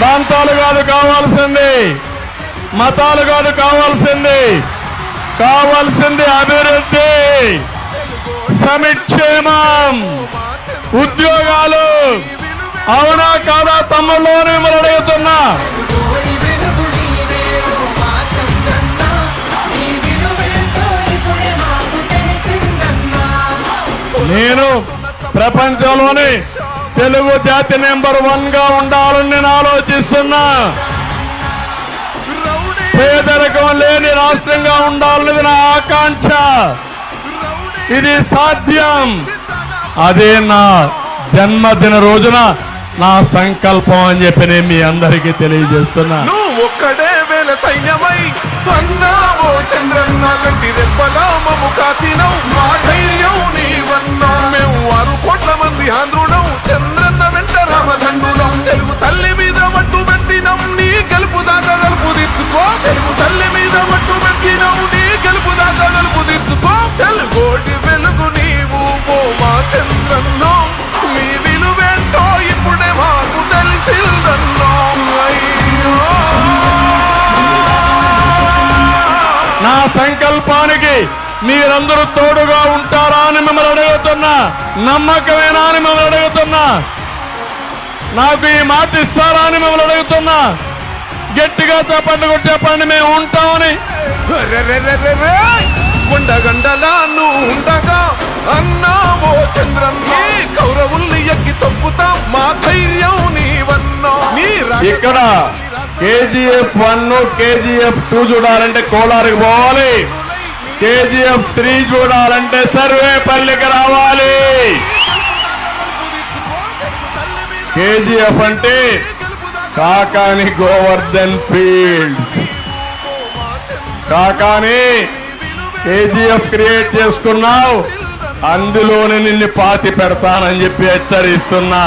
ప్రాంతాలు కాదు కావాల్సింది, మతాలు కాదు కావాల్సింది, కావాల్సింది అభివృద్ధి, సమిక్షేమం, ఉద్యోగాలు. అవునా కాదా తమ్ముళ్ళు మిమ్మల్ని అడుగుతున్నా. నేను ప్రపంచంలోని తెలుగు జాతి నెంబర్ 1 గా ఉండాలని నేను ఆలోచిస్తున్నా. పేదరికం లేని రాష్ట్రంగా ఉండాలనేది నా ఆకాంక్ష. ఇది సాధ్యం. అదే నా జన్మదిన రోజున నా సంకల్పం అని చెప్పి నేను మీ అందరికీ తెలియజేస్తున్నా. నువ్వు ఒక్కడే వేల సైన్యమై అన్నావో చంద్రన్న గంటి రెప్పలా మమ్ము కాచినవు. మా ధైర్యం నీవన్నా. మేము 6 కోట్ల మంది ఆంధ్రులం. చంద్రన్న వెంట రామదండులం. తెలుగు తల్లి మీద మట్టు పెట్టినం. నీ గెలుపు దాకా గలుపు తీర్చుకో. తెలుగు తల్లి మీద మట్టు పెట్టినం. నీ గెలుపు దాకా గలుపు తీర్చుకో. తెలుగోటి వెలుగు నీవు ఓ మా చంద్రన్నో. మీ విలువేంటో ఇప్పుడే మాకు తెలిసిందన్నో. నా సంకల్పానికి మీరందరూ తోడుగా ఉంటారా అని మిమ్మల్ని అడుగుతున్నా. నమ్మకమేనా అని మిమ్మల్ని అడుగుతున్నా. నాకు ఈ మాట ఇస్తారా అని మిమ్మల్ని అడుగుతున్నా. గట్టిగా చెప్పండి కూడా చెప్పండి మేము ఉంటామని. కొండగండలా నువ్వు ఉండగా అన్నావో చంద్రన్న. కౌరవుల్ని ఎక్కి తొక్కుతాం. మా ధైర్యం నీవన్నా. ఇక్కడ KGF 1 KGF 2 చూడాలంటే కోలారుకి పోవాలి. KGF 3 చూడాలంటే సర్వేపల్లికి రావాలి. KGF అంటే Kakani Govardhan fields. Kakani KGF create చేసుకున్నావు, అందులోనే నిన్ను పాతి పెడతానని చెప్పి హెచ్చరిస్తున్నా.